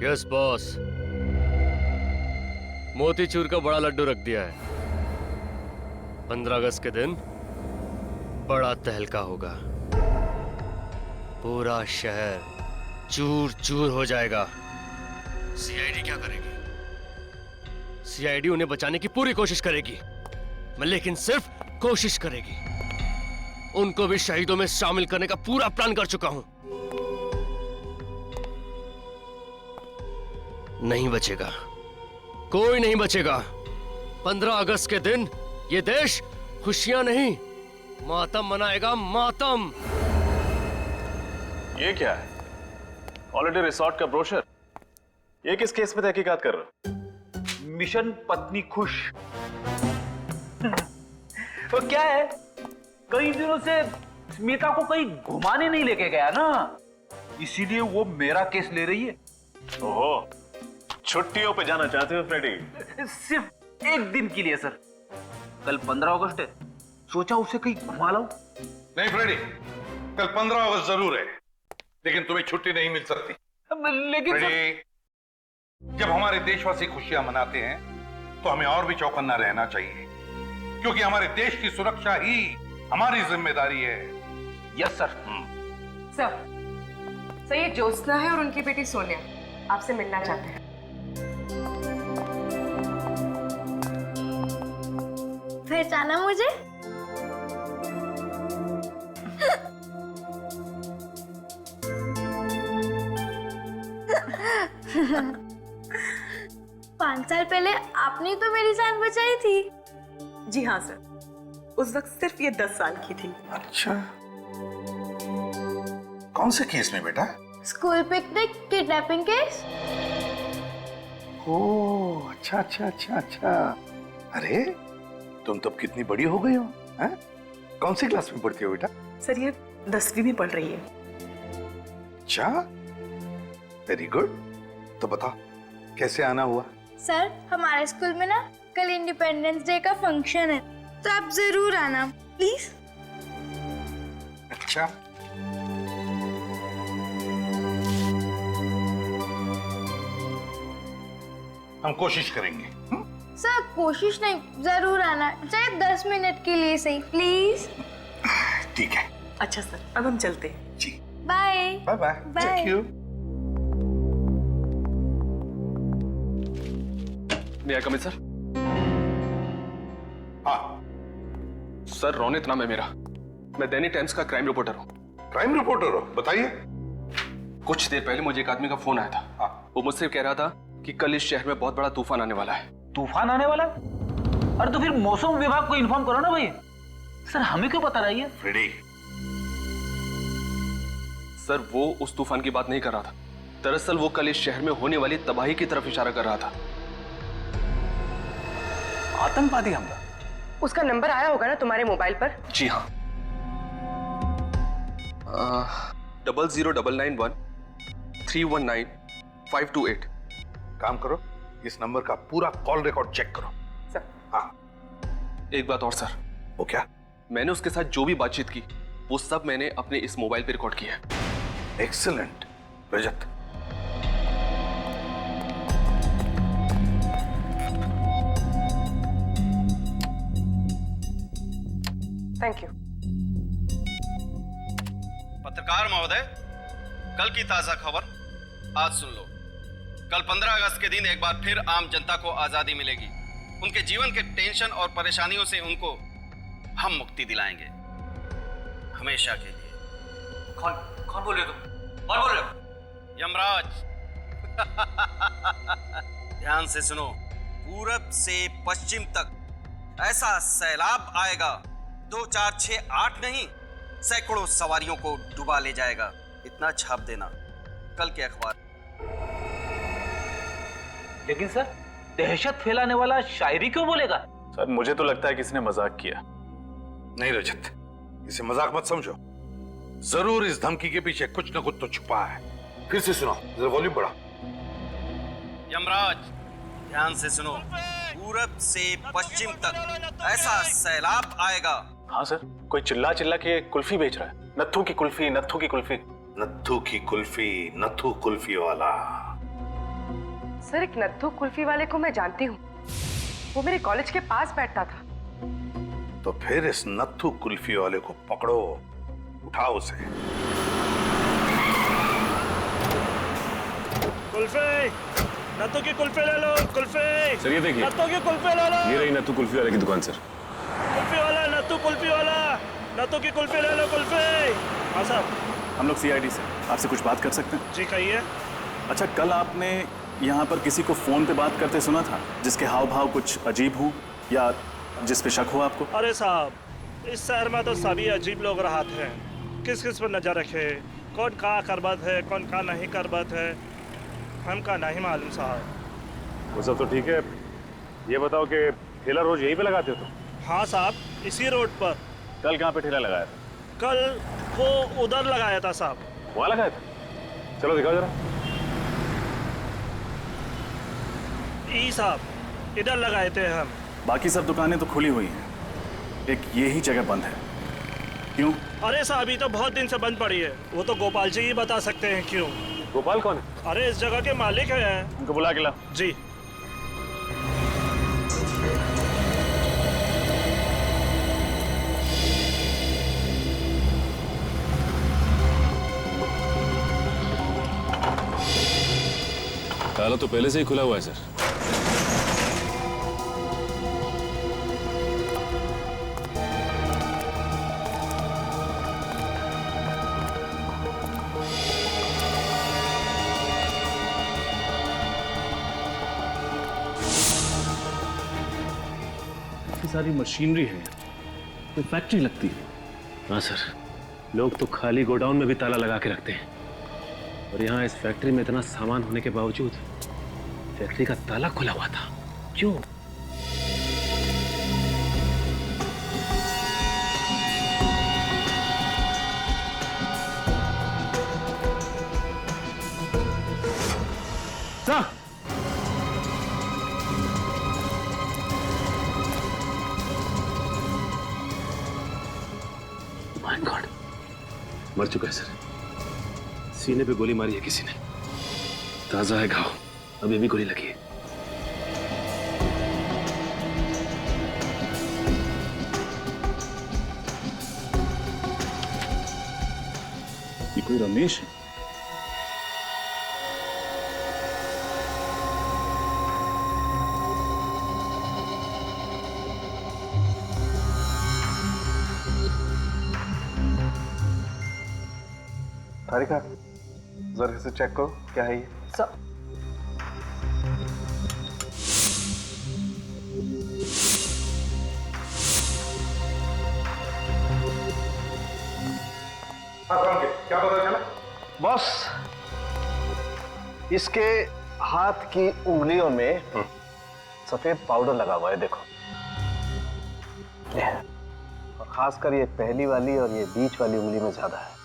Yes boss, motichoor का बड़ा लड्डू रख दिया है। 15 अगस्त के दिन बड़ा तहलका होगा। पूरा शहर चूर चूर हो जाएगा। सीआईडी क्या करेगी? सीआईडी उन्हें बचाने की पूरी कोशिश करेगी, लेकिन सिर्फ कोशिश करेगी। उनको भी शहीदों में शामिल करने का पूरा प्लान कर चुका हूं। नहीं बचेगा, कोई नहीं बचेगा। 15 अगस्त के दिन ये देश खुशियां नहीं, मातम मनाएगा, मातम। ये क्या है? हॉलिडे रिसोर्ट का ब्रोशर। ये किस केस में तहकीकात कर रहे हो? मिशन पत्नी खुश। तो क्या है, कई दिनों से स्मिता को कहीं घुमाने नहीं लेके गया ना, इसीलिए वो मेरा केस ले रही है। ओहो, छुट्टियों पे जाना चाहते हो फ्रेडी? सिर्फ एक दिन के लिए सर। कल 15 अगस्त है, सोचा उसे कहीं घुमा लाऊं। नहीं फ्रेडी, कल 15 अगस्त जरूर है, लेकिन तुम्हें छुट्टी नहीं मिल सकती। लेकिन फ्रेडी, जब हमारे देशवासी खुशियां मनाते हैं तो हमें और भी चौकन्ना रहना चाहिए, क्योंकि हमारे देश की सुरक्षा ही हमारी जिम्मेदारी है। Yes sir. सर ये ज्योत्सना है और उनकी बेटी सोनिया आपसे मिलना चाहते हैं। पहचाना मुझे? पांच साल पहले आपने तो मेरी जान बचाई थी। जी हाँ सर, उस वक्त सिर्फ ये 10 साल की थी। अच्छा, कौन से केस में बेटा? School picnic kidnapping case. Oh, अच्छा अच्छा अच्छा अच्छा। अरे तुम तब कितनी बड़ी हो गई हो, हैं? कौन सी क्लास में पढ़ती हो बेटा? सर ये 10वीं में पढ़ रही है। अच्छा, वेरी गुड। तो बताओ कैसे आना हुआ? सर हमारे स्कूल में ना कल इंडिपेंडेंस डे का फंक्शन है, तो आप जरूर आना प्लीज। अच्छा, हम कोशिश करेंगे। सर कोशिश नहीं, जरूर आना, चाहे 10 मिनट के लिए सही, प्लीज। ठीक है। अच्छा सर, अब हम चलते हैं। जी, bye bye bye. Bye. Thank you. May I come in sir? हाँ, सर रोनित नाम है मेरा। मैं दैनिक टाइम्स का क्राइम रिपोर्टर हूँ। क्राइम रिपोर्टर हो? बताइए। कुछ देर पहले मुझे एक आदमी का फोन आया था। हाँ। वो मुझसे कह रहा था कि कल इस शहर में बहुत बड़ा तूफान आने वाला है। तूफान आने वाला? अरे तो फिर मौसम विभाग को इन्फॉर्म करो ना भाई। सर हमें क्यों बता रही है? फ्रेडी, सर वो उस तूफान की बात नहीं कर रहा था। दरअसल वो कल इस शहर में होने वाली तबाही की तरफ इशारा कर रहा था। आतंकवादी हमला? उसका नंबर आया होगा ना तुम्हारे मोबाइल पर? जी हाँ, 00991319 528। काम करो, इस नंबर का पूरा कॉल रिकॉर्ड चेक करो। सर। हाँ। एक बात और सर, वो क्या? मैंने उसके साथ जो भी बातचीत की वो सब मैंने अपने इस मोबाइल पे रिकॉर्ड किया है। Excellent Rajat. Thank you. पत्रकार महोदय, कल की ताजा खबर आज सुन लो। कल 15 अगस्त के दिन एक बार फिर आम जनता को आजादी मिलेगी। उनके जीवन के टेंशन और परेशानियों से उनको हम मुक्ति दिलाएंगे, हमेशा के लिए। कौन बोल रहे हो तुम? कौन बोल रहे हो? यमराज। ध्यान से सुनो, पूरब से पश्चिम तक ऐसा सैलाब आएगा, 2 4 6 8 नहीं, सैकड़ों सवारियों को डुबा ले जाएगा। इतना छाप देना कल के अखबार। लेकिन सर दहशत फैलाने वाला शायरी क्यों बोलेगा? सर मुझे तो लगता है किसी ने मजाक किया। नहीं रजत, इसे मजाक मत समझो। जरूर इस धमकी के पीछे कुछ न कुछ तो छुपा है। फिर से सुनो, जरा वॉल्यूम बढ़ा। यमराज, ध्यान से सुनो, पूरब से पश्चिम तक ऐसा सैलाब आएगा। हाँ सर, कोई चिल्ला चिल्ला के कुल्फी बेच रहा है। नत्थू की कुल्फी, नत्थू की कुल्फी। नत्थू की कुल्फी, नत्थू कुल्फी वाला। सर, एक नत्थू कुल्फी वाले को मैं जानती हूँ। वो मेरे कॉलेज के पास बैठता था। तो फिर इस नत्थू कुल्फी वाले को पकड़ो, उठाओ उसे। कुल्फी, नत्थू की कुल्फी ले लो। कुल्फी सर ये देखिए, नत्थू की कुल्फी ले लो। ये रही नत्थू कुल्फी वाले की दुकान सर। कुल्फी वाला, नत्थू कुल्फी वाला, नत्थू की कुल्फी ले लो। कुल्फी। हाँ साहब। हम लोग सीआईडी से आपसे कुछ बात कर सकते हैं? जी कहिए। अच्छा, कल आपने यहाँ पर किसी को फोन पे बात करते सुना था जिसके हाव भाव कुछ अजीब हो या जिस पे शक हो आपको? अरे साहब, इस शहर में तो सभी अजीब लोग रहते हैं। किस किस पर नजर रखे, कौन कहाँ करबत है, कौन कहाँ नहीं करबत है, हमका नहीं मालूम साहब। वो सब तो ठीक है, ये बताओ कि ठेला रोज यहीं पे लगाते हो तुम? हाँ साहब, इसी रोड पर। कल कहाँ पे ठेला लगाया था? कल वो उधर लगाया था साहब। वहाँ लगाया था? चलो दिखाओ जरा। ई साहब, इधर लगाए थे हम। बाकी सब दुकानें तो खुली हुई हैं, एक ये ही जगह बंद है। क्यों? अरे साहब, ये तो बहुत दिन से बंद पड़ी है। वो तो गोपाल जी ही बता सकते हैं क्यों। गोपाल कौन है? अरे इस जगह के मालिक हैं। उनको बुला के ला। जी। ताला तो पहले से ही खुला हुआ है सर। सारी मशीनरी है, कोई फैक्ट्री लगती है। हाँ सर, लोग तो खाली गोडाउन में भी ताला लगा के रखते हैं, और यहाँ इस फैक्ट्री में इतना सामान होने के बावजूद फैक्ट्री का ताला खुला हुआ था। क्यों? माय गॉड, मर चुका है सर। सीने पे गोली मारी है किसी ने, ताजा है घाव, अभी भी गोली लगी है। ये कोई रमेश है? तारिका, जरा इसे चेक करो, क्या है ये? सर, क्या पता चला? बॉस, इसके हाथ की उंगलियों में सफेद पाउडर लगा हुआ है, देखो। और खासकर ये पहली वाली और ये बीच वाली उंगली में ज्यादा है।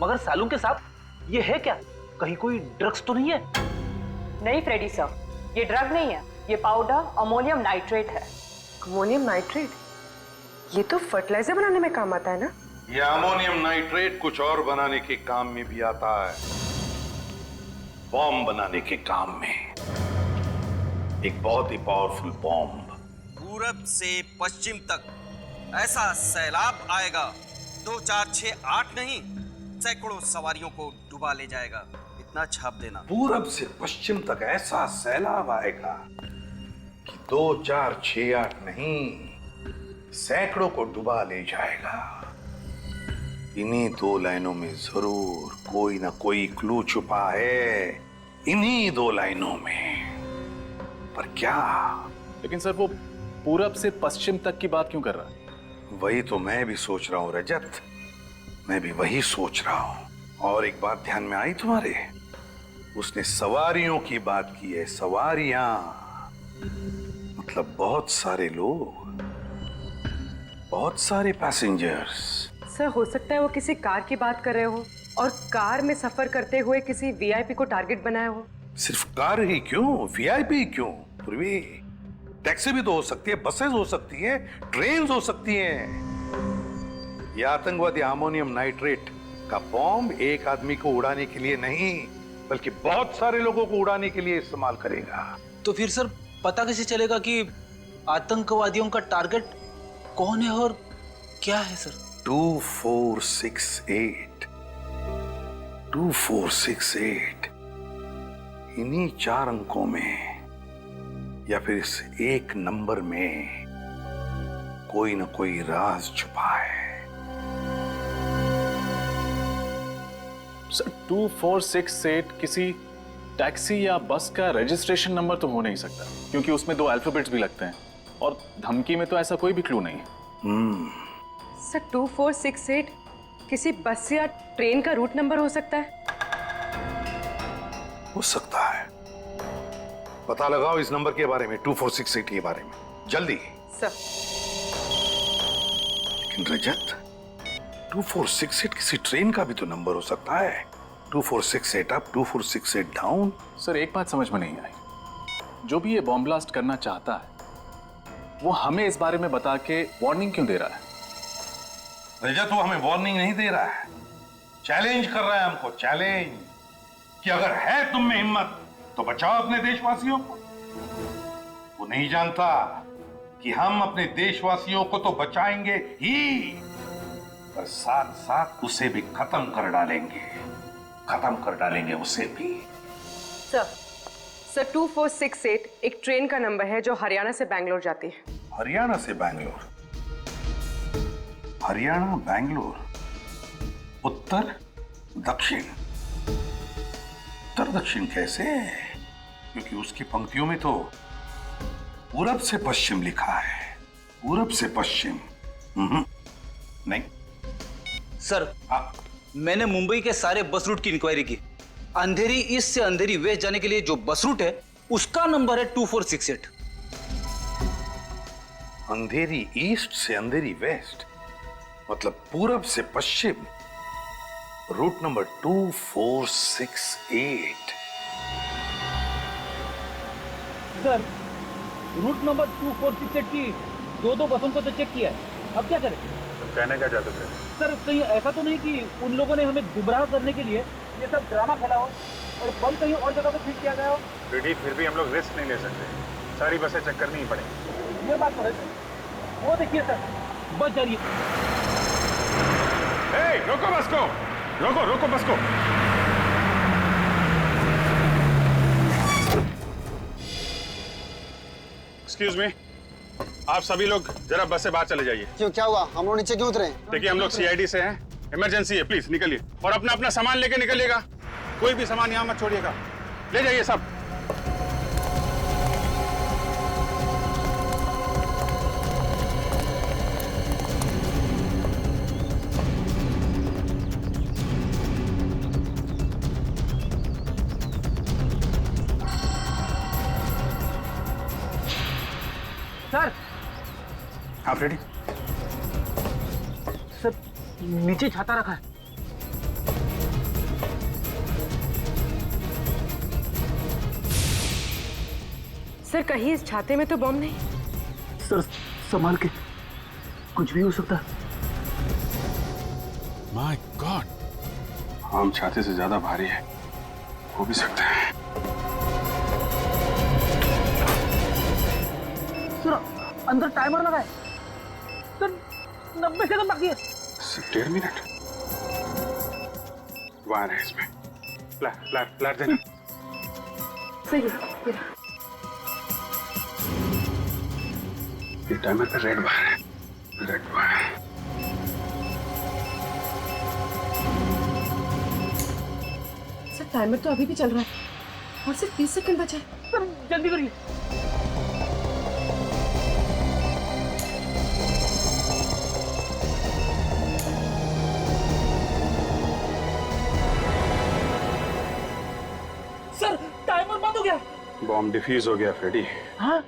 मगर सालू के साहब, ये है क्या? कहीं कोई ड्रग्स तो नहीं है? नहीं फ्रेडी सर, ये ड्रग नहीं है, ये पाउडर अमोनियम नाइट्रेट है। Ammonium nitrate? ये तो फर्टिलाइजर बनाने में काम आता है ना? ये अमोनियम नाइट्रेट कुछ और बनाने के काम में भी आता है, बॉम्ब बनाने के काम में। एक बहुत ही पावरफुल बॉम्ब। पूरब से पश्चिम तक ऐसा सैलाब आएगा, 2 4 6 8 नहीं, सैकड़ों सवारियों को डुबा ले जाएगा। इतना छाप देना। पूरब से पश्चिम तक ऐसा सैलाब आएगा कि 2 4 6 8 नहीं, सैकड़ों को डुबा ले जाएगा। इन्हीं 2 लाइनों में जरूर कोई ना कोई क्लू छुपा है, इन्हीं 2 लाइनों में। पर क्या? लेकिन सर, वो पूरब से पश्चिम तक की बात क्यों कर रहा है? वही तो मैं भी सोच रहा हूं रजत, मैं भी वही सोच रहा हूं। और एक बात ध्यान में आई तुम्हारे? उसने सवारियों की बात की है। सवारियां मतलब बहुत सारे लोग, बहुत सारे पैसेंजर्स। सर, हो सकता है वो किसी कार की बात कर रहे हो और कार में सफर करते हुए किसी वीआईपी को टारगेट बनाया हो। सिर्फ कार ही क्यों, वीआईपी क्यों? पूर्वी, टैक्सी भी तो हो सकती है, बसेस हो सकती है, ट्रेन हो सकती हैं। ये आतंकवादी अमोनियम नाइट्रेट का बॉम्ब एक आदमी को उड़ाने के लिए नहीं बल्कि बहुत सारे लोगों को उड़ाने के लिए इस्तेमाल करेगा। तो फिर सर पता कैसे चलेगा कि आतंकवादियों का टारगेट कौन है और क्या है सर? 2468 2468 इन्हीं 4 अंकों में या फिर इस एक नंबर में कोई ना कोई राज छुपा है। सर 2468 किसी टैक्सी या बस का रजिस्ट्रेशन नंबर तो हो नहीं सकता, क्योंकि उसमें 2 अल्फाबेट्स भी लगते हैं और धमकी में तो ऐसा कोई भी क्लू नहीं है। सर 2468 किसी बस या ट्रेन का रूट नंबर हो सकता है? हो सकता है। पता लगाओ इस नंबर के बारे में, 2468 के बारे में, जल्दी। सर। लेकिन रजत, 2468 किसी ट्रेन का भी तो नंबर हो सकता है। 2468 अप, 2468 डाउन। सर एक बात समझ में नहीं आई, जो भी ये बॉम्ब ब्लास्ट करना चाहता है वो हमें इस बारे में बता के वार्निंग क्यों दे रहा है? रजत वो हमें वार्निंग नहीं दे रहा है, चैलेंज कर रहा है हमको, चैलेंज कि अगर है तुम में हिम्मत तो बचाओ अपने देशवासियों को। वो नहीं जानता कि हम अपने देशवासियों को तो बचाएंगे ही, पर साथ साथ उसे भी खत्म कर डालेंगे उसे भी। सर 2468 एक ट्रेन का नंबर है जो हरियाणा से बैंगलोर जाती है। हरियाणा से बैंगलोर? हरियाणा बैंगलोर, उत्तर दक्षिण। उत्तर दक्षिण कैसे? क्योंकि उसकी पंक्तियों में तो पूरब से पश्चिम लिखा है। पूरब से पश्चिम नहीं। सर मैंने मुंबई के सारे बस रूट की इंक्वायरी की। अंधेरी ईस्ट से अंधेरी वेस्ट जाने के लिए जो बस रूट है उसका नंबर है 2468। अंधेरी ईस्ट से अंधेरी वेस्ट मतलब पूरब से पश्चिम, route number 2468। Sir route number 2468 की 2 बसों को तो चेक किया है, अब क्या करें? कहने क्या चाहते थे? सर कहीं ऐसा तो नहीं कि उन लोगों ने हमें गुमराह करने के लिए ये सब ड्रामा खेला हो और बम कहीं और जगह पे फिट किया गया हो? फिर भी हम लोग रिस्क नहीं ले सकते, सारी बसें चेक करनी ही पड़ेगी। ये बात तो है सर। वो देखिए सर बस जा रही है। रोको बस को, रोको बस को। एक्सक्यूज मी, आप सभी लोग जरा बस से बाहर चले जाइए। क्यों, क्या हुआ? हम लोग नीचे क्यों उतरे? देखिए हम लोग सीआईडी से हैं, इमरजेंसी है, प्लीज निकलिए और अपना अपना सामान लेके निकलिएगा। कोई भी सामान यहाँ मत छोड़िएगा, ले जाइए सब। सर आप रेडी? सर नीचे छाता रखा है। सर कहीं इस छाते में तो बम नहीं? सर संभाल के, कुछ भी हो सकता है। माय गॉड, आम छाते से ज्यादा भारी है, हो भी सकता है। सर अंदर टाइमर लगा है सर, 90 सेकंड बाकी है। 1.5 मिनट वायर है इसमें, फ्लैट देना। सही है। ये टाइमर पे रेड वायर है, रेड वायर। सर टाइमर तो अभी भी चल रहा है और सिर्फ 30 सेकंड बचे हैं। सर जल्दी करिए। सर टाइमर बंद हो गया। बॉम्ब डिफ्यूज हो गया फ्रेडी। हाँ?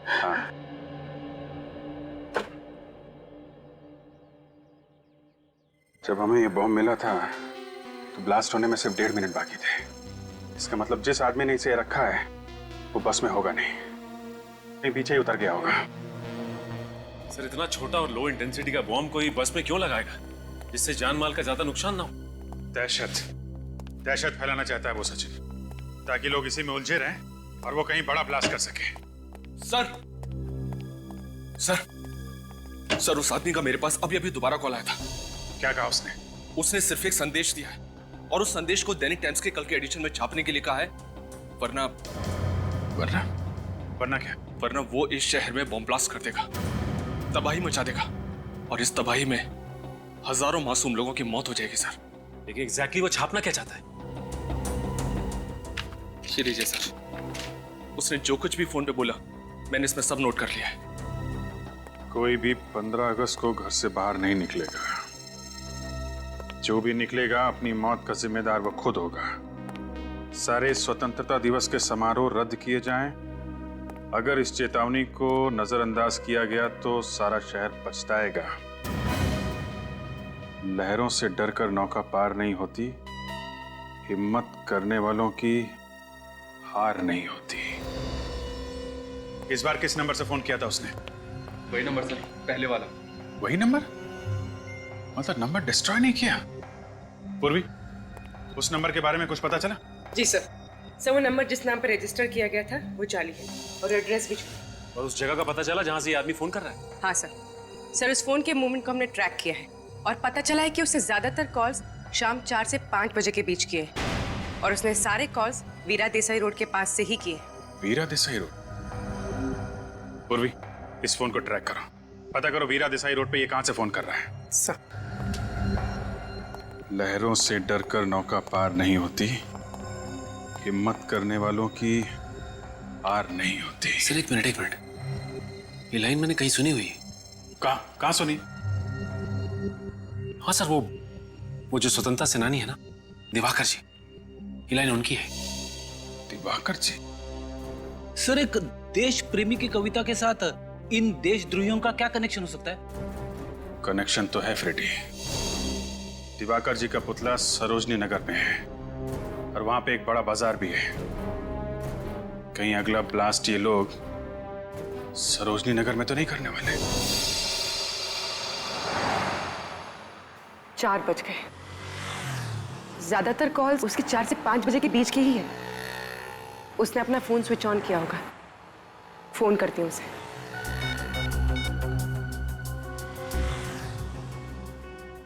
हाँ। जब हमें ये बॉम्ब मिला था तो ब्लास्ट होने में सिर्फ 1.5 मिनट बाकी थे। इसका मतलब जिस आदमी ने इसे रखा है वो बस में होगा नहीं, पीछे ही उतर गया होगा। सर इतना छोटा और लो इंटेंसिटी का बॉम्ब कोई बस में क्यों लगाएगा जिससे जान माल का ज्यादा नुकसान ना हो? दहशत फैलाना चाहता है वो सचिन, ताकि लोग इसी में उलझे रहें और वो कहीं बड़ा ब्लास्ट कर सके। सर सर सर, उस आदमी का मेरे पास अभी अभी दोबारा कॉल आया था। क्या कहा उसने? उसने सिर्फ एक संदेश दिया है और उस संदेश को दैनिक टाइम्स के कल के एडिशन में छापने के लिए कहा है, वरना वरना वरना क्या? वरना वो इस शहर में बॉम्ब ब्लास्ट कर देगा, तबाही मचा देगा, और इस तबाही में हजारों मासूम लोगों की मौत हो जाएगी सर। लेकिन एग्जैक्टली वो छापना क्या चाहता है? ये लीजिए सर, उसने जो कुछ भी फोन पे बोला मैंने इसमें सब नोट कर लिया है। कोई भी 15 अगस्त को घर से बाहर नहीं निकलेगा। जो भी निकलेगा अपनी मौत का जिम्मेदार वो खुद होगा। सारे स्वतंत्रता दिवस के समारोह रद्द किए जाएं। अगर इस चेतावनी को नजरअंदाज किया गया तो सारा शहर पछताएगा। लहरों से डरकर नौका पार नहीं होती, हिम्मत करने वालों की हार नहीं होती। इस बार किस नंबर से फोन किया था उसने? वही नंबर सर, पहले वाला। वही नंबर? मतलब नंबर डिस्ट्रॉय नहीं किया? पूर्वी, उस नंबर के बारे में कुछ पता चला? जी सर, वो नंबर जिस नाम पर रजिस्टर किया गया था वो जाली है और एड्रेस भी झूठा। और उस जगह का पता चला जहां से ये आदमी फोन कर रहा है? हाँ सर, उस फोन के मूवमेंट को हमने ट्रैक किया है और पता चला है कि उसने ज्यादातर कॉल्स शाम 4 से 5 बजे के बीच किए और उसने सारे कॉल्स वीरा देसाई रोड के पास से ही किए। वीरा देसाई रोड? पूर्वी, इस फोन को ट्रैक करो, पता करो वीरा देसाई रोड पे ये कहां से फोन कर रहा है। सर, लहरों से डरकर नौका पार नहीं होती, हिम्मत करने वालों की हार नहीं होती। सर एक मिनट, ये लाइन मैंने कहीं सुनी हुई। कहां सुनी? हाँ सर, वो जो स्वतंत्रता सेनानी है ना, दिवाकर जी, ये लाइन उनकी है। दिवाकर जी? सर, एक देश प्रेमी की कविता के साथ इन देशद्रोहियों का क्या कनेक्शन हो सकता है? कनेक्शन तो है फ्रेडी। दिवाकर जी का पुतला सरोजनी नगर में है और वहां पे एक बड़ा बाजार भी है। कहीं अगला ब्लास्ट ये लोग सरोजनी नगर में तो नहीं करने वाले? 4 बज गए। ज्यादातर कॉल्स उसके 4 से 5 बजे के बीच की ही है। उसने अपना फोन स्विच ऑन किया होगा। फोन करती हूँ उसे।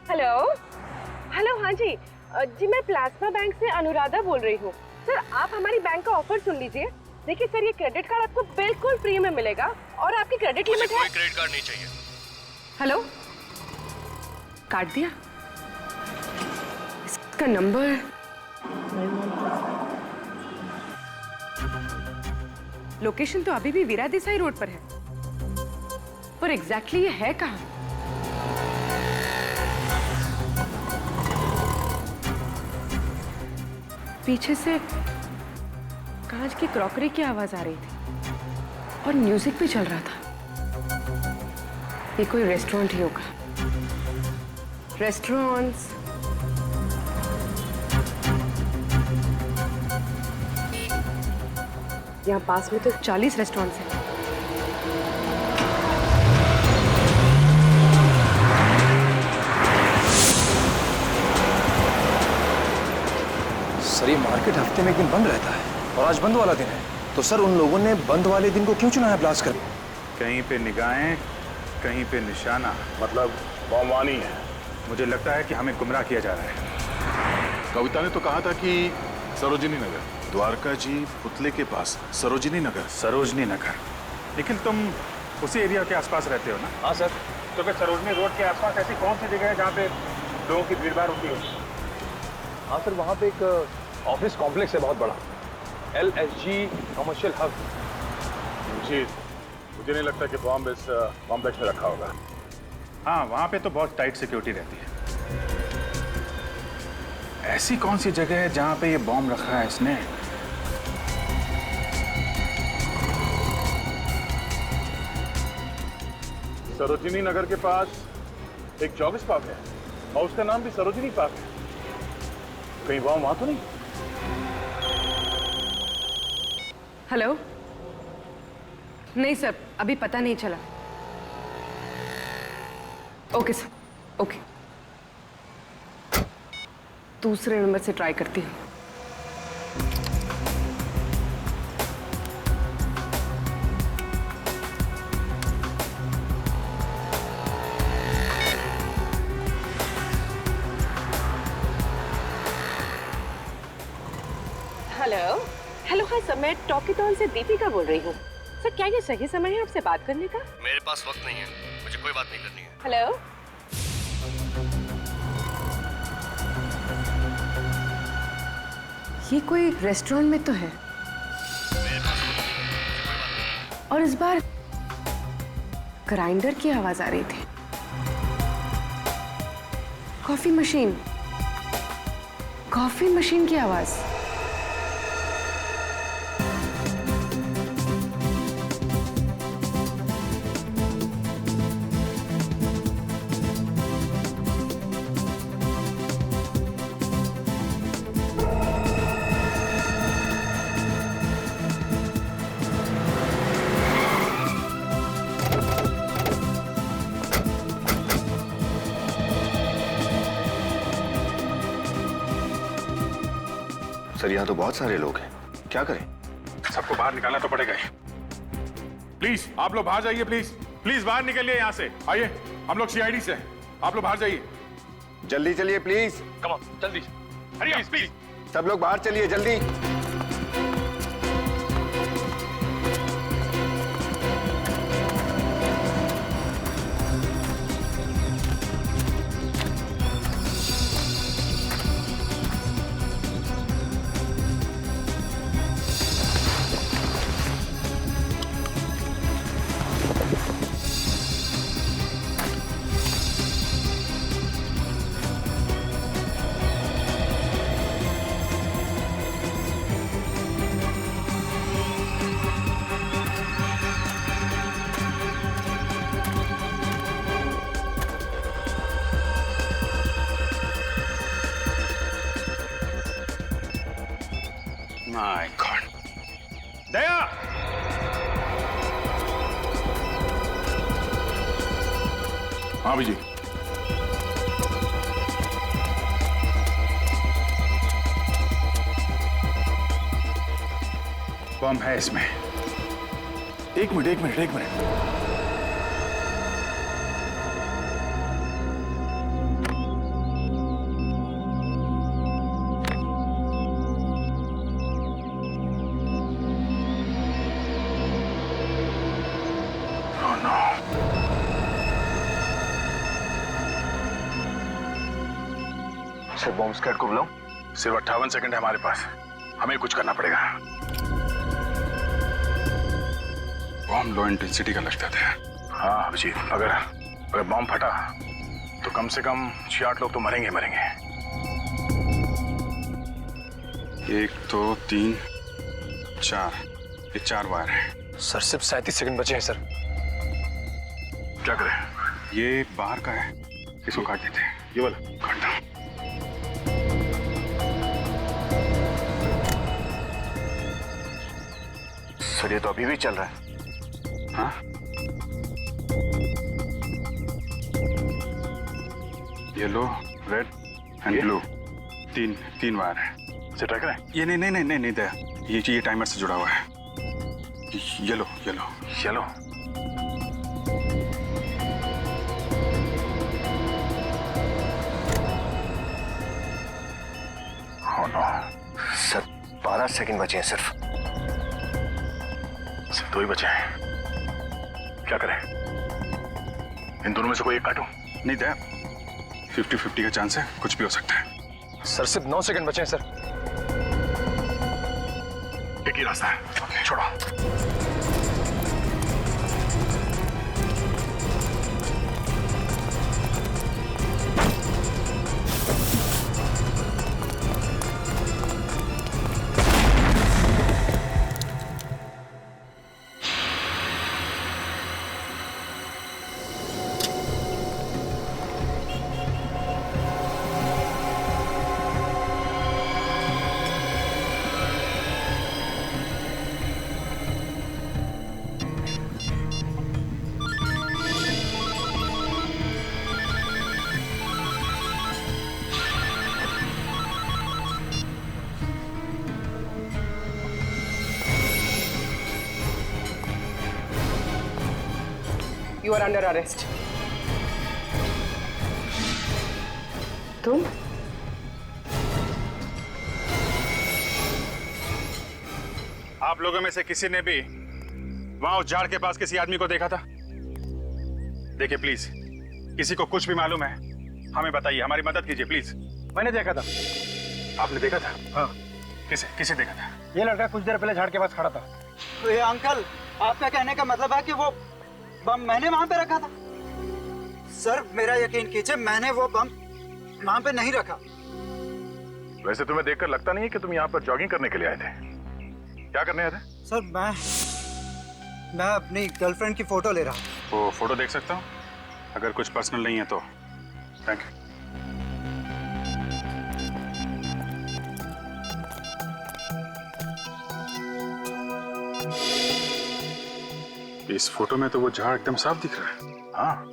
हेलो, हाँ जी, मैं प्लाज्मा बैंक से अनुराधा बोल रही हूँ। सर, आप हमारी बैंक का ऑफर सुन लीजिए। देखिए सर, ये क्रेडिट कार्ड आपको बिल्कुल फ्री में मिलेगा और आपकी क्रेडिट लिमिट है। कोई क्रेडिट कार्ड नहीं चाहिए। हेलो, काट दिया? इसका नंबर लोकेशन तो अभी भी वीरा देसाई रोड पर है, पर एग्जैक्टली ये है कहाँ? पीछे से कांच की क्रॉकरी की आवाज आ रही थी और म्यूजिक भी चल रहा था। ये कोई रेस्टोरेंट ही होगा। रेस्टोरेंट्स, यहाँ पास में तो 40 रेस्टोरेंट्स हैं। सर, ये मार्केट हफ्ते में एक दिन बंद रहता है और आज बंद वाला दिन है, तो सर उन लोगों ने बंद वाले दिन को क्यों चुना है ब्लास्ट करने? कहीं पे निगाहें, कहीं पे निशाना, मतलब बमवानी है। मुझे लगता है कि हमें गुमराह किया जा रहा है। कविता ने तो कहा था कि सरोजिनी नगर, द्वारका जी पुतले के पास सरोजिनी नगर। सरोजनी नगर? लेकिन तुम उसी एरिया के आसपास रहते हो ना? हाँ सर। तो फिर सरोजनी रोड के आसपास ऐसी कौन सी जगह है जहाँ पे लोगों की भीड़ भाड़ होती है? हाँ सर, वहाँ पे एक ऑफिस कॉम्प्लेक्स है बहुत बड़ा, LSG कमर्शियल हब। मुझे नहीं लगता कि बॉम्ब इस कॉम्प्लेक्स में रखा होगा। हाँ, वहाँ पे तो बहुत टाइट सिक्योरिटी रहती है। ऐसी कौन सी जगह है जहाँ पे ये बॉम्ब रखा है इसने? सरोजिनी नगर के पास एक जॉगिस पार्क है और उसका नाम भी सरोजिनी पार्क है। कहीं बॉम्ब वहां तो नहीं? हेलो, नहीं सर, अभी पता नहीं चला। Okay sir, okay. दूसरे नंबर से ट्राई करती हूँ। हेलो हेलो, हाँ सर, मैं टॉकीटॉन से दीपिका बोल रही हूँ। सर क्या ये सही समय है आपसे बात करने का? मेरे पास वक्त नहीं है, मुझे कोई बात नहीं करनी है। हेलो, ये कोई रेस्टोरेंट में तो है, और इस बार ग्राइंडर की आवाज आ रही थी। कॉफी मशीन की आवाज। सर यहाँ तो बहुत सारे लोग हैं, क्या करें? सबको बाहर निकालना तो पड़ेगा ही। प्लीज आप लोग बाहर जाइए, प्लीज प्लीज बाहर निकलिए यहाँ से। आइए, हम लोग सीआईडी से हैं, आप लोग बाहर जाइए। जल्दी चलिए प्लीज। कम ऑन, जल्दी हरिया प्लीज। सब लोग बाहर चलिए जल्दी। My God. दया, हाँ विजय, बम है इसमें। एक मिनट। सर बॉम्ब स्क्वाड को बुलाऊं? सिर्फ 58 सेकंड है हमारे पास, हमें कुछ करना पड़ेगा। बॉम्ब लो इंटेंसिटी का लगता था। हाँ अभिजीत, अगर बॉम्ब फटा तो कम से कम 6-8 लोग तो मरेंगे। 1 2 3 4, ये 4 वायर है। सर सिर्फ 37 सेकंड बचे हैं सर। क्या करें? ये बाहर का है, इसको काट देते हैं। ये वाला काट दो। सर ये तो अभी भी चल रहा है। हाँ? येलो, रेड एंड ब्लू, तीन वायर है। इसे ट्राई करें? ये नहीं दया, ये टाइमर से जुड़ा हुआ है। Yellow. Oh no. Sir 12 second बचे हैं सिर्फ 2 ही बचे हैं। क्या करें? इन दोनों में से कोई एक काटूं? नहीं दया, 50-50 का चांस है, कुछ भी हो सकता है। सर सिर्फ 9 सेकंड बचे हैं सर। एक ही रास्ता है, छोड़ो। You are under arrest. तुम? आप लोगों में से किसी ने भी वहां उस झाड़ के पास किसी आदमी को देखा था? देखिए प्लीज, किसी को कुछ भी मालूम है हमें बताइए, हमारी मदद कीजिए प्लीज। मैंने देखा था। आपने देखा था? हाँ। किसे देखा था? ये लड़का कुछ देर पहले झाड़ के पास खड़ा था। तो ये अंकल, आपका कहने का मतलब है कि वो बम मैंने वहां पे रखा था? सर मेरा यकीन कीजिए, मैंने वो बम वहां पे नहीं रखा। वैसे तुम्हें देखकर लगता नहीं है कि तुम यहाँ पर जॉगिंग करने के लिए आए थे। क्या करने आए थे? सर मैं अपनी गर्लफ्रेंड की फोटो ले रहा हूँ। वो फोटो देख सकता हूँ? अगर कुछ पर्सनल नहीं है तो थैंक यू। इस फोटो में तो वो झाड़ एकदम साफ दिख रहा है। हाँ,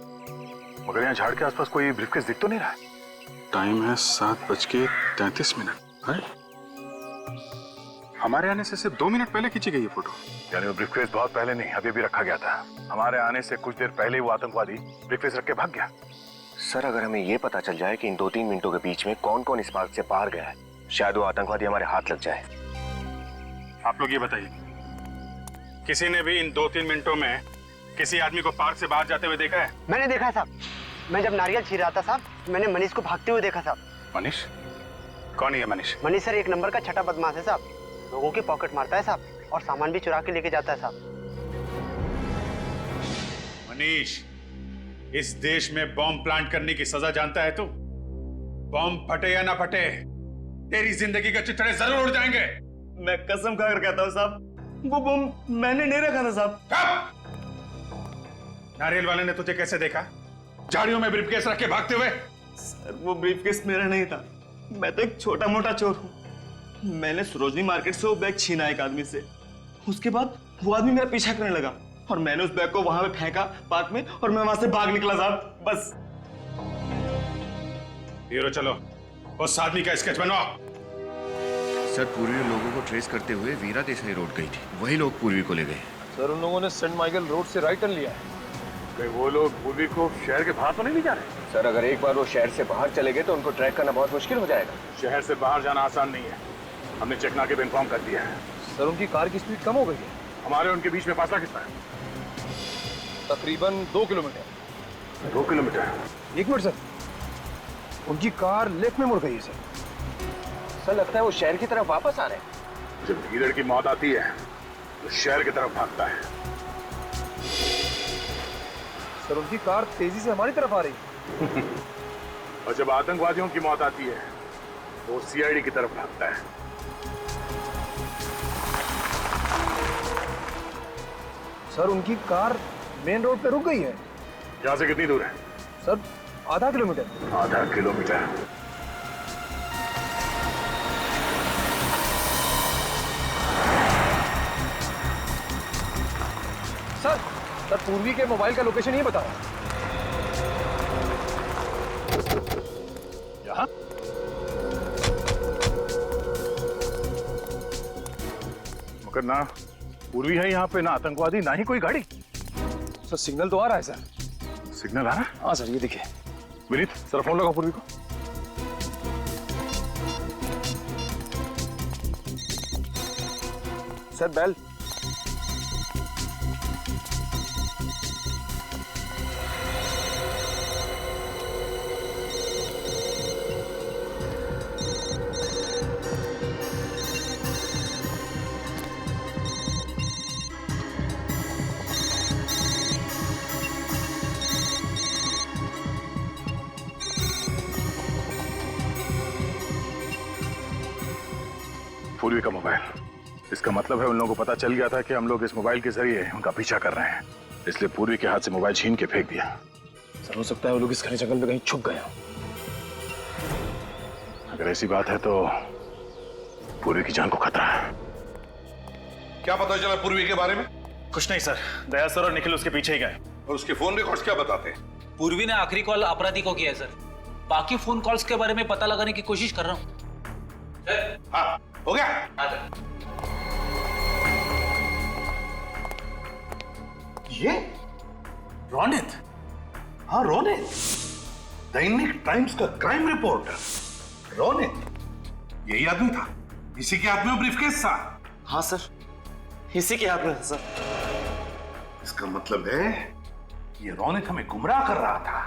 मगर यहाँ झाड़ के आसपास कोई ब्रीफकेस दिख तो नहीं रहा है। टाइम है 7:33। हमारे आने से सिर्फ 2 मिनट पहले खींची गई ये फोटो। यानी वो ब्रीफकेस बहुत पहले नहीं, अभी रखा गया था। हमारे आने से कुछ देर पहले वो आतंकवादी ब्रीफकेस रख के भाग गया। सर अगर हमें ये पता चल जाए कि इन 2-3 मिनटों के बीच में कौन कौन इस पार्क से बाहर गया है, शायद वो आतंकवादी हमारे हाथ लग जाए। आप लोग ये बताइए, किसी ने भी इन 2-3 मिनटों में किसी आदमी को पार्क से बाहर जाते हुए देखा है? मैंने देखा है साहब। मैं जब नारियल छील रहा था साहब, मैंने मनीष को भागते हुए देखा साहब। मनीष? कौन है ये मनीष? मनीष सर 1 नंबर का छठा बदमाश है साहब। लोगों की पॉकेट मारता है साहब, और सामान भी चुरा के लेके जाता है साहब। मनीष, इस देश में बॉम्ब प्लांट करने की सजा जानता है तू? बॉम्ब फटे या ना फटे, तेरी जिंदगी के चिथड़े जरूर उड़ जाएंगे। मैं कसम खाकर कहता हूँ साहब, वो बॉम्ब मैंने नहीं रखा था साहब। नारियल वाले ने तुझे कैसे देखा झाड़ियों में ब्रीफकेस रख के भागते हुए? सर वो ब्रीफकेस मेरा नहीं था, मैं तो एक छोटा मोटा चोर हूँ। मैंने सरोजनी मार्केट से वो बैग छीना एक आदमी से। उसके बाद वो आदमी मेरा पीछा करने लगा और मैंने उस बैग को वहां पे फेंका पार्क में, और मैं वहां से भाग निकला साहब। बस। हीरो चलो, उस आदमी का स्केच बनवाओ। सर पूर्वी लोगों को ट्रेस करते हुए वीरा देसाई रोड गई थी, वही लोग पूर्वी को ले गए। सर उन लोगों ने सेंट माइकल रोड से राइट टर्न लिया है। कहीं वो लोग पूर्वी को शहर के बाहर तो नहीं ले जा रहे? सर अगर एक बार वो शहर से बाहर चले गए तो उनको ट्रैक करना बहुत मुश्किल हो जाएगा। शहर से बाहर जाना आसान नहीं है, हमने चेकनाके पे इन्फॉर्म कर दिया है। सर उनकी कार की स्पीड कम हो गई है। हमारे उनके बीच में फासला कितना है? तकरीबन 2 किलोमीटर। 2 किलोमीटर? 1 मिनट सर, उनकी कार लेफ्ट में मुड़ गई है सर। सर लगता है वो शहर की तरफ वापस आ रहे हैं। जब लीडर की मौत आती है तो शहर की तरफ भागता है। सर उनकी कार तेजी से हमारी तरफ आ रही है। और जब आतंकवादियों की मौत आती है तो सीआईडी की तरफ भागता है। सर उनकी कार मेन रोड पे रुक गई है। यहाँ से कितनी दूर है? सर आधा किलोमीटर। आधा किलोमीटर? सर पूर्वी के मोबाइल का लोकेशन ये बता रहा है। यहाँ? मगर ना पूर्वी है यहाँ पे, ना आतंकवादी, ना ही कोई गाड़ी। सर सिग्नल तो आ रहा है सर। सिग्नल आ रहा है? हाँ सर, ये देखिए। विनीत सर फोन लगाओ पूर्वी को। Sir bell. पूर्वी का मोबाइल, इसका मतलब है उन लोगों को पता चल गया था कि हम लोग इस मोबाइल के जरिए उनका पीछा कर रहे हैं, इसलिए पूर्वी के हाथ से मोबाइल छीन के फेंक दिया। सर हो सकता है वो लोग इस घने जंगल में कहीं छुप गए हों। अगर ऐसी बात है तो पूर्वी की जान को खतरा है। क्या पता चला पूर्वी के बारे में? कुछ नहीं सर, दया सर और निखिल उसके पीछे ही गए। और उसके फोन रिकॉर्ड्स क्या बताते हैं? पूर्वी ने आखिरी कॉल अपराधी को किया है सर। बाकी फोन कॉल्स के बारे में पता लगाने की कोशिश कर रहा हूँ। हाँ, हो गया? ये रोनित? हाँ रोनित, दैनिक टाइम्स का क्राइम रिपोर्टर रोनित, यही आदमी था? इसी के हाथ में ब्रीफकेस था? हाँ सर, इसी के हाथ में था सर। इसका मतलब है ये रोनित हमें गुमराह कर रहा था,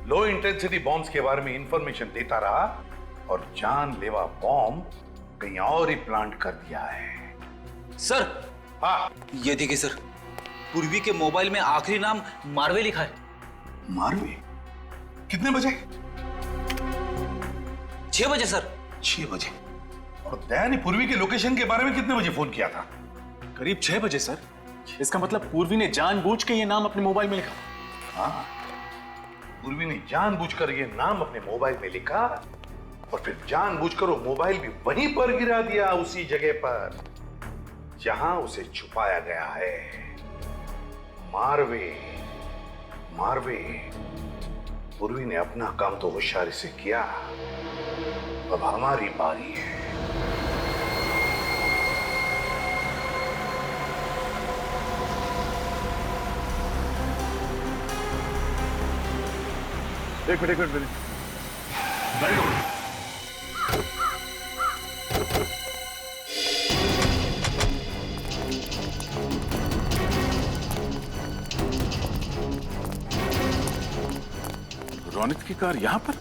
लो इंटेंसिटी बॉम्ब्स के बारे में इंफॉर्मेशन देता रहा और जानलेवा बॉम्ब कहीं और ही प्लांट कर दिया है। सर, हाँ ये देखिए सर, पूर्वी के मोबाइल में आखिरी नाम मारवे लिखा है। मारवे? कितने बजे? 6 बजे सर। 6 बजे? और दया ने पूर्वी के लोकेशन के बारे में कितने बजे फोन किया था? करीब 6 बजे सर। इसका मतलब पूर्वी ने जानबूझ के ये नाम अपने मोबाइल में लिखा। हाँ, पूर्वी ने जानबूझकर ये नाम अपने मोबाइल में लिखा और फिर जानबूझकर वो मोबाइल भी वहीं पर गिरा दिया, उसी जगह पर जहां उसे छुपाया गया है। मारवे, मारवे, पूर्वी ने अपना काम तो होशियारी से किया, अब हमारी बारी है। एक मिनट वेरी गुड। रोनित की कार यहां पर?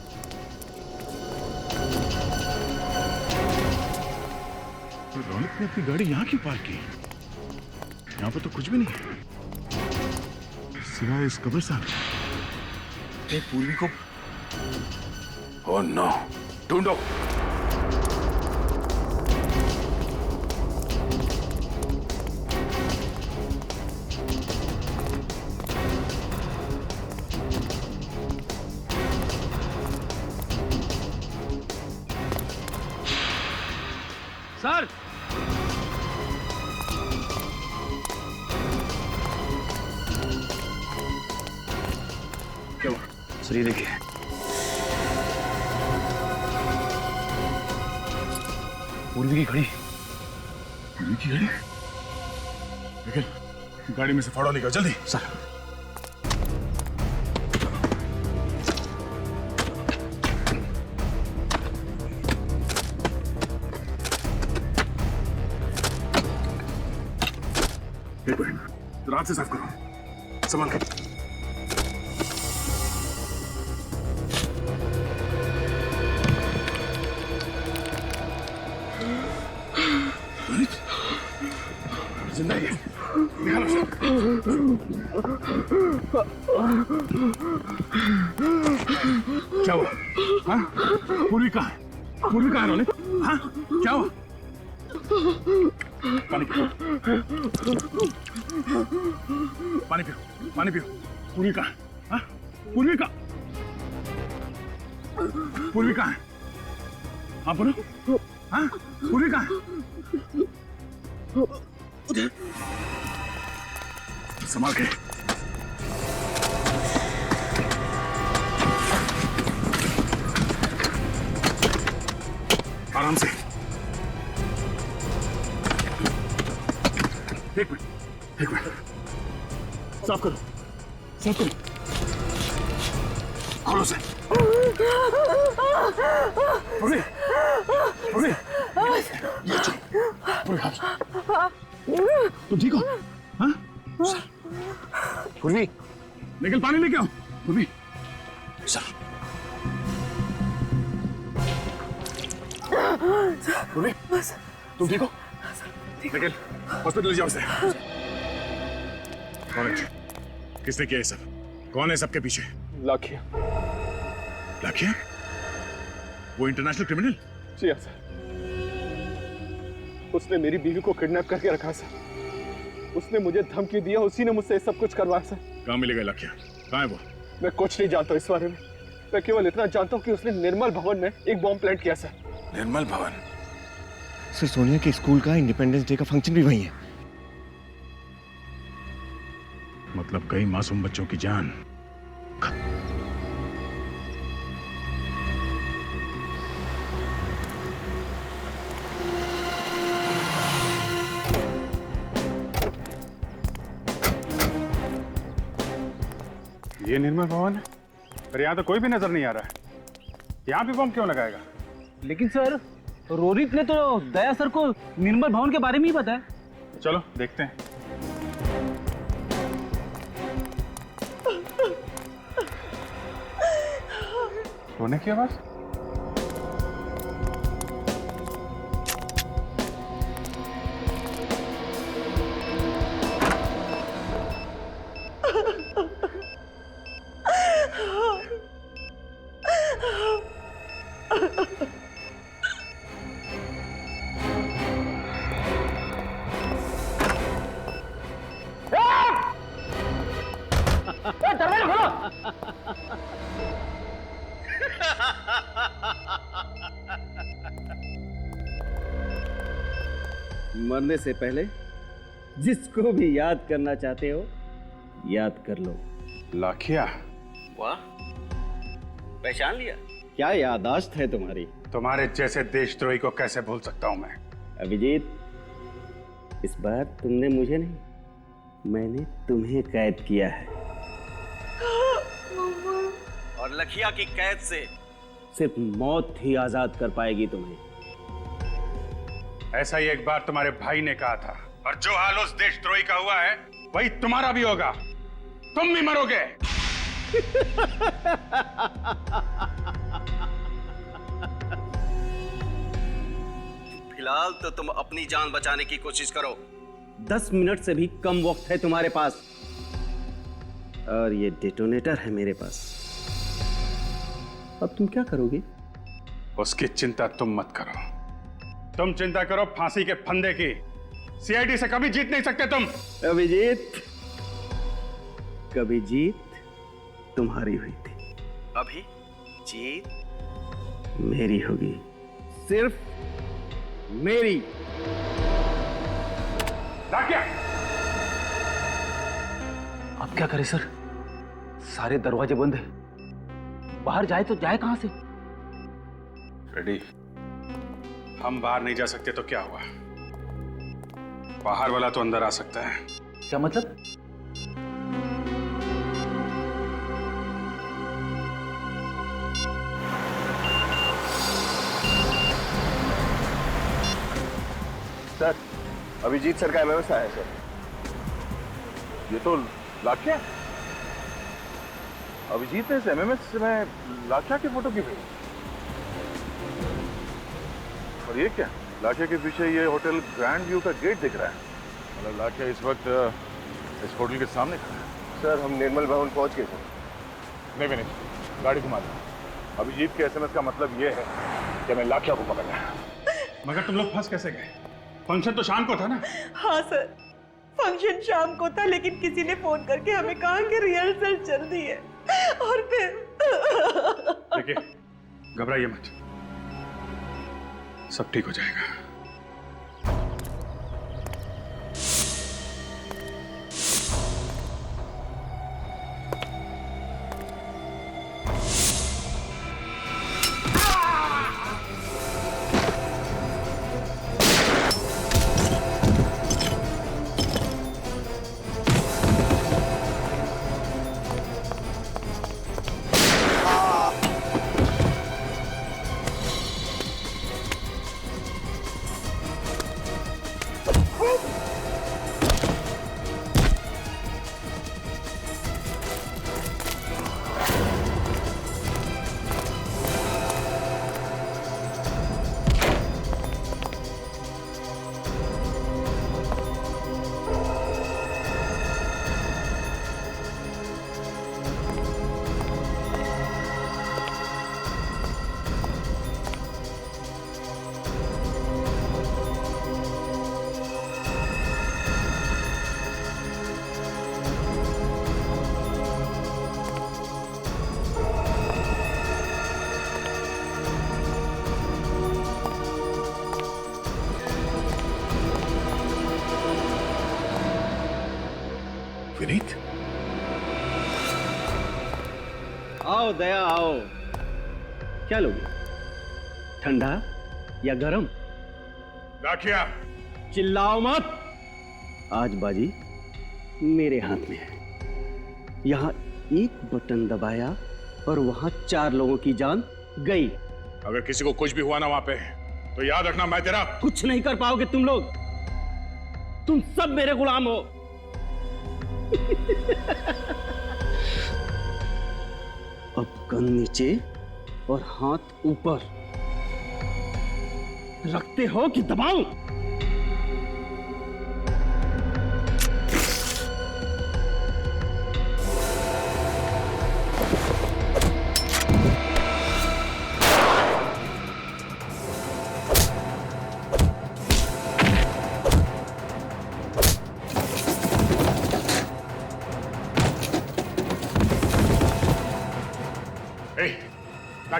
रोनित ने अपनी गाड़ी यहां क्यों पार्क की? यहां पर तो कुछ भी नहीं है सिवाय इस कब्रिस्तान। पूर्वी को ओह नो, ढूंढो। सर, क्या हुआ? सर ये देखिए, पूर्वी की घड़ी। पूर्वी की घड़ी? निकल, गाड़ी में से फाड़ो निकल जल्दी। सर। एक मिनट, रात से साफ करो, संभाल के। जिंदा ही है, निकालो उसे। क्या हुआ? हाँ? पूर्वी कहाँ है? पूर्वी कहाँ है रोनित? हाँ? क्या हुआ? पानी पियो, पानी पियो, पानी पियो। पूर्वी कहाँ है? हाँ? पूर्वी कहाँ? पूर्वी कहाँ है? हाँ बोलो। हाँ? पूर्वी कहाँ है? संभाल के। आराम से। एक मिनट, साफ करो, साफ करो, खोलो से। पूरी, पूरी, पूरी हाथ। तुम ठीक हो? हाँ? पूर्वी, निकल पानी लेके आओ। पूर्वी, सर। पूर्वी, तुम ठीक हो? निकल, हॉस्पिटल ले जाओ इसे। कौन है? किसने किया ये सब? कौन है सबके पीछे? लाखिया। लाखिया? वो इंटरनेशनल क्रिमिनल? जी हाँ सर, उसने मेरी बीवी को किडनैप करके रखा सर। उसने मुझे धमकी दिया, उसी ने मुझसे सब कुछ करवाया सर। कहाँ मिलेगा लाखिया? कहाँ है वो? मैं कुछ नहीं जानता इस बारे में। मैं केवल इतना जानता हूँ कि उसने निर्मल भवन में एक बॉम्ब प्लांट किया सर। निर्मल भवन? सर, सोनिया के स्कूल का इंडिपेंडेंस डे का फंक्शन भी वही है। मतलब कई मासूम बच्चों की जान। ये निर्मल भवन है, पर यहाँ तो कोई भी नजर नहीं आ रहा है। यहाँ भी बम क्यों लगाएगा? लेकिन सर रोहित ने तो दया सर को निर्मल भवन के बारे में ही बताया। चलो देखते हैं। रोने की आवाज? दरवाजा खोलो। मरने से पहले जिसको भी याद करना चाहते हो याद कर लो। लाखिया, वाह, पहचान लिया? क्या याददाश्त है तुम्हारी। तुम्हारे जैसे देशद्रोही को कैसे भूल सकता हूं मैं। अभिजीत, इस बार तुमने मुझे नहीं, मैंने तुम्हें कैद किया है। और लखिया की कैद से सिर्फ मौत ही आजाद कर पाएगी तुम्हें। ऐसा ही एक बार तुम्हारे भाई ने कहा था, और जो हाल उस देशद्रोही का हुआ है वही तुम्हारा भी होगा। तुम भी मरोगे। फिलहाल तो तुम अपनी जान बचाने की कोशिश करो। 10 मिनट से भी कम वक्त है तुम्हारे पास, और ये डेटोनेटर है मेरे पास। अब तुम क्या करोगे? उसकी चिंता तुम मत करो। तुम चिंता करो फांसी के फंदे की। सीआईडी से कभी जीत नहीं सकते तुम। अभिजीत, कभी जीत तुम्हारी हुई थी, अभी जीत मेरी होगी, सिर्फ मेरी। लाखिया, अब क्या करें सर? सारे दरवाजे बंद है, बाहर जाए तो जाए कहां से? रेडी, हम बाहर नहीं जा सकते तो क्या हुआ? बाहर वाला तो अंदर आ सकता है। क्या मतलब? सर, अभिजीत सर का एमएमएस आया है सर। ये तो लाखिया। अभिजीत ने इस एमएमएस में लाखिया की फोटो क्यों भेजी? और ये क्या? लाखिया के पीछे ये होटल ग्रैंड व्यू का गेट दिख रहा है। मतलब लाखिया इस वक्त इस होटल के सामने खड़ा है। सर, हम निर्मल भवन पहुंच गए सर। नहीं, गाड़ी घुमा दो। अभिजीत के एसएमएस का मतलब ये है कि हमें लाखिया को पकड़ना है। मगर तुम लोग फंस कैसे गए? फंक्शन तो शाम को था ना? हाँ सर, फंक्शन शाम को था, लेकिन किसी ने फोन करके हमें कहा कि रिहर्सल चल रही है, और फिर देखिए, घबराइए मत, सब ठीक हो जाएगा। विनीत, आओ दया, आओ। क्या लोगे, ठंडा या गरम? लाखिया, चिल्लाओ मत। आज बाजी मेरे हाथ में है। यहां एक बटन दबाया और वहां 4 लोगों की जान गई। अगर किसी को कुछ भी हुआ ना वहां पे, तो याद रखना मैं तेरा कुछ नहीं कर पाओगे तुम लोग। तुम सब मेरे गुलाम हो। अब गन नीचे और हाथ ऊपर। रखते हो कि दबाऊं?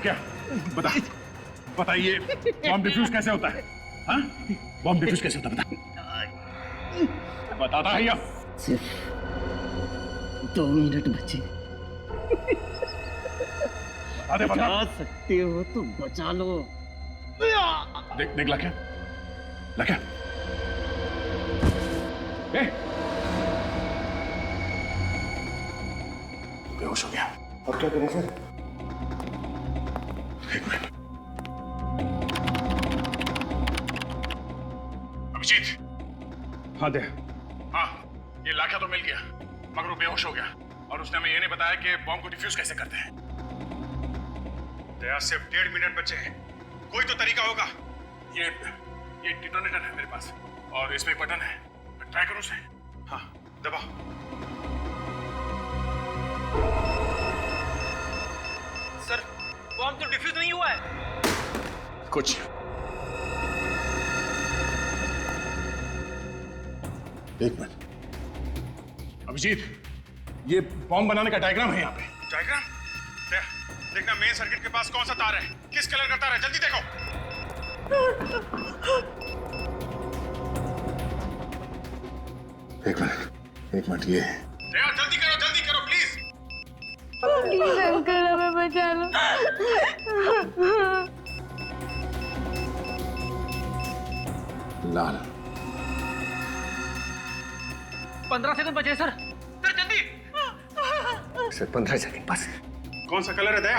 क्या बताइए, बॉम्ब डिफ्यूज कैसे होता है? हाँ? बॉम्ब डिफ्यूज कैसे होता है? बताता है या? सिर्फ 2 मिनट बचे। बचा सकते हो तो बचा लो। देख लाख्या, लाख्या, बेहोश हो गया। अब क्या करें सर? अभिजीत। हाँ दे। हाँ, ये लाख्या तो मिल गया, मगर वो बेहोश हो गया और उसने हमें ये नहीं बताया कि बॉम्ब को डिफ्यूज कैसे करते हैं। दया, सिर्फ 1.5 मिनट बचे हैं, कोई तो तरीका होगा। ये डिटोनेटर है मेरे पास और इसमें एक बटन है, ट्राई करो उसे। हाँ, दबाओ। सर, बॉम्ब तो डिफ्यूज नहीं हुआ है। कुछ एक मिनट अभिजीत, ये बॉम्ब बनाने का डायग्राम है यहाँ पे। डायग्राम? देखना मेन सर्किट के पास कौन सा तार है, किस कलर का तार है, जल्दी देखो। एक मिनट ये जल्दी करो प्लीज। प्लीज अंकल हमें बचा लो। लाल। 15 सेकंड बचे सर। सर जल्दी। सर 15 सेकंड बस। कौन सा कलर है दया?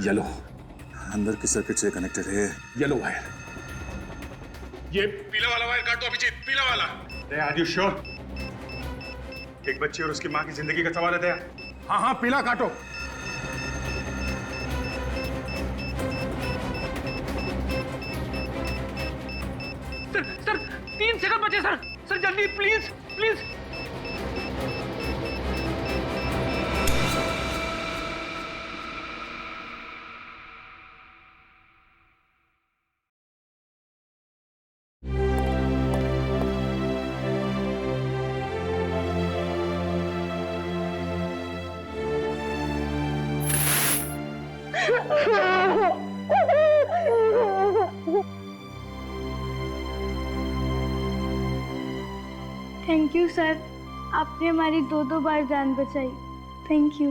येलो। अंदर की सर्किट से कनेक्टेड है येलो वायर। ये पीला वाला वायर काट दो अभिजीत, पीला वाला। दया, आर यू श्योर? एक बच्ची और उसकी माँ की जिंदगी का सवाल है दया। हाँ, पीला काटो। सर 3 सेकंड बचे सर। सर जल्दी please please. Thank you sir, आपने हमारी 2 बार जान बचाई। Thank you.